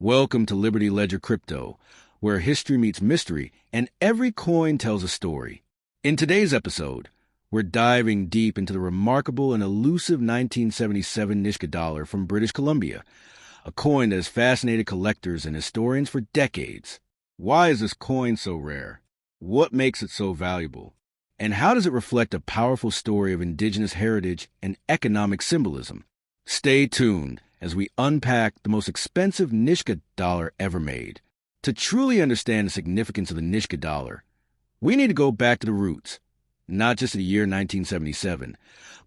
Welcome to Liberty Ledger Crypto, where history meets mystery and every coin tells a story. In today's episode, we're diving deep into the remarkable and elusive 1977 Nishka dollar from British Columbia, a coin that has fascinated collectors and historians for decades. Why is this coin so rare? What makes it so valuable? And how does it reflect a powerful story of indigenous heritage and economic symbolism? Stay tuned as we unpack the most expensive Nishka dollar ever made. To truly understand the significance of the Nishka dollar, we need to go back to the roots, not just to the year 1977,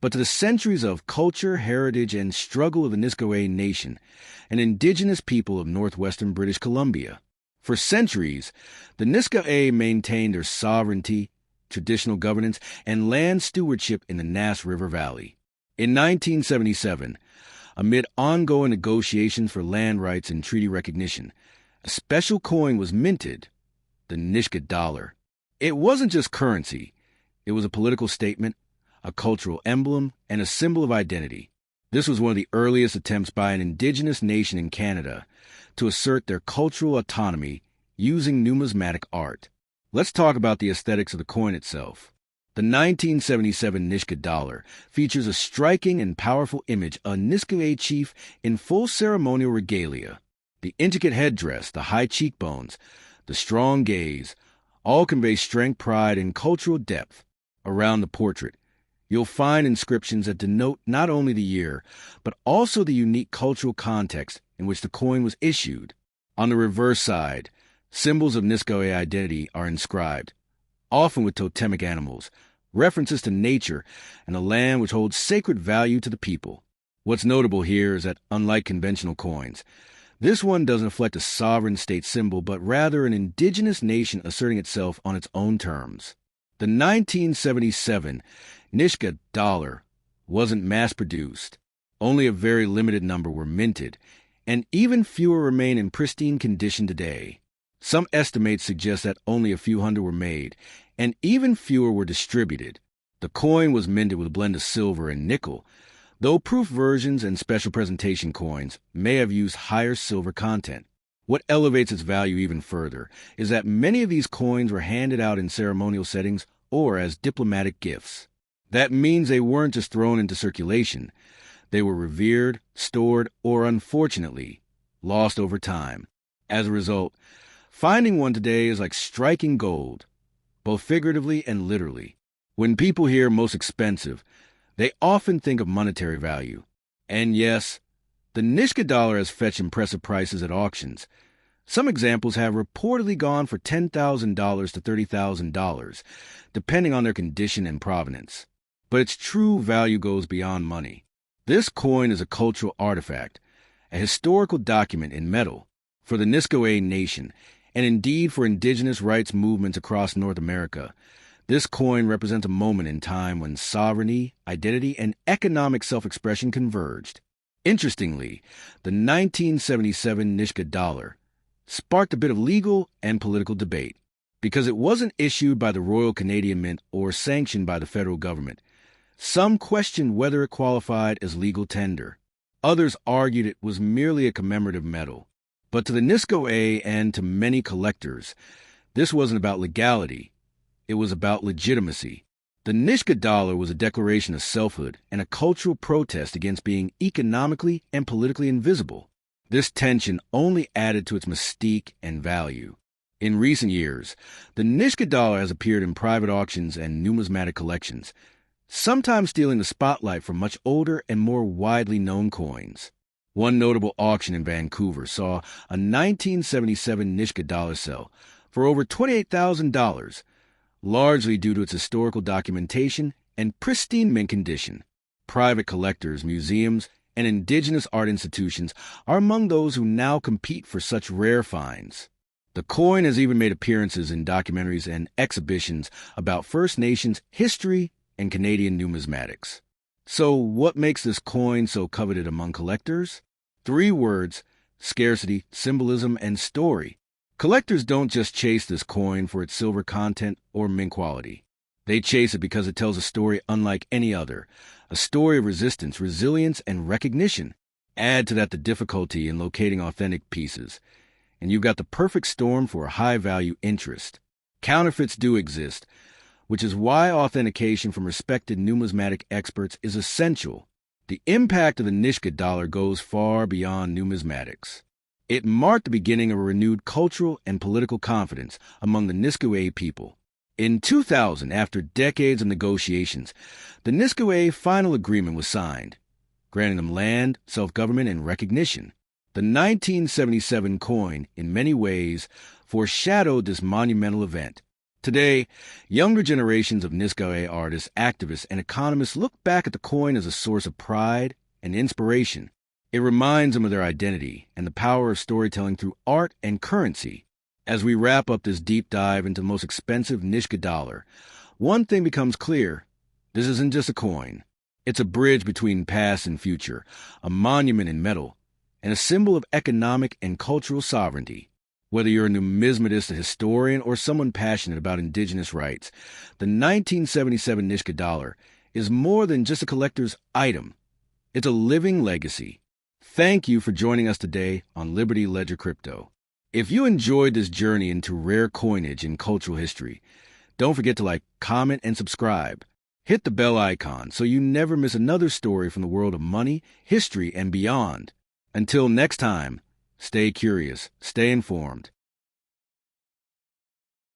but to the centuries of culture, heritage, and struggle of the Nisga'a Nation, an indigenous people of northwestern British Columbia. For centuries, the Nisga'a maintained their sovereignty, traditional governance, and land stewardship in the Nass River Valley. In 1977, amid ongoing negotiations for land rights and treaty recognition, a special coin was minted, the Nishka dollar. It wasn't just currency. It was a political statement, a cultural emblem, and a symbol of identity. This was one of the earliest attempts by an indigenous nation in Canada to assert their cultural autonomy using numismatic art. Let's talk about the aesthetics of the coin itself. The 1977 Nishka dollar features a striking and powerful image of a Nisga'a chief in full ceremonial regalia. The intricate headdress, the high cheekbones, the strong gaze, all convey strength, pride, and cultural depth. Around the portrait, you'll find inscriptions that denote not only the year, but also the unique cultural context in which the coin was issued. On the reverse side, symbols of Nisga'a identity are inscribed, often with totemic animals, references to nature and a land which holds sacred value to the people. What's notable here is that, unlike conventional coins, this one doesn't reflect a sovereign state symbol, but rather an indigenous nation asserting itself on its own terms. The 1977 Nishka dollar wasn't mass-produced. Only a very limited number were minted, and even fewer remain in pristine condition today. Some estimates suggest that only a few hundred were made, and even fewer were distributed. The coin was minted with a blend of silver and nickel, though proof versions and special presentation coins may have used higher silver content. What elevates its value even further is that many of these coins were handed out in ceremonial settings or as diplomatic gifts. That means they weren't just thrown into circulation. They were revered, stored, or unfortunately, lost over time. As a result, finding one today is like striking gold, both figuratively and literally. When people hear most expensive, they often think of monetary value. And yes, the Nishka dollar has fetched impressive prices at auctions. Some examples have reportedly gone for $10,000 to $30,000, depending on their condition and provenance. But its true value goes beyond money. This coin is a cultural artifact, a historical document in metal for the Nisga'a Nation, and indeed for indigenous rights movements across North America. This coin represents a moment in time when sovereignty, identity, and economic self-expression converged. Interestingly, the 1977 Nishka dollar sparked a bit of legal and political debate. Because it wasn't issued by the Royal Canadian Mint or sanctioned by the federal government, some questioned whether it qualified as legal tender. Others argued it was merely a commemorative medal. But to the Nisga'a and to many collectors, this wasn't about legality. It was about legitimacy. The Nishka dollar was a declaration of selfhood and a cultural protest against being economically and politically invisible. This tension only added to its mystique and value. In recent years, the Nishka dollar has appeared in private auctions and numismatic collections, sometimes stealing the spotlight from much older and more widely known coins. One notable auction in Vancouver saw a 1977 Nishka dollar sell for over $28,000, largely due to its historical documentation and pristine mint condition. Private collectors, museums, and indigenous art institutions are among those who now compete for such rare finds. The coin has even made appearances in documentaries and exhibitions about First Nations history and Canadian numismatics. So what makes this coin so coveted among collectors? 3 words: scarcity, symbolism, and story. Collectors don't just chase this coin for its silver content or mint quality. They chase it because it tells a story unlike any other, a story of resistance, resilience, and recognition. Add to that the difficulty in locating authentic pieces, and you've got the perfect storm for a high-value interest. Counterfeits do exist, which is why authentication from respected numismatic experts is essential. The impact of the Nishka dollar goes far beyond numismatics. It marked the beginning of a renewed cultural and political confidence among the Niskaway people. In 2000, after decades of negotiations, the Niskaway final agreement was signed, granting them land, self-government, and recognition. The 1977 coin, in many ways, foreshadowed this monumental event. Today, younger generations of Niskaway artists, activists, and economists look back at the coin as a source of pride and inspiration. It reminds them of their identity and the power of storytelling through art and currency. As we wrap up this deep dive into the most expensive Nishka dollar, one thing becomes clear. This isn't just a coin. It's a bridge between past and future, a monument in metal, and a symbol of economic and cultural sovereignty. Whether you're a numismatist, a historian, or someone passionate about indigenous rights, the 1977 Nishka dollar is more than just a collector's item. It's a living legacy. Thank you for joining us today on Liberty Ledger Crypto. If you enjoyed this journey into rare coinage and cultural history, don't forget to like, comment, and subscribe. Hit the bell icon so you never miss another story from the world of money, history, and beyond. Until next time, stay curious, stay informed,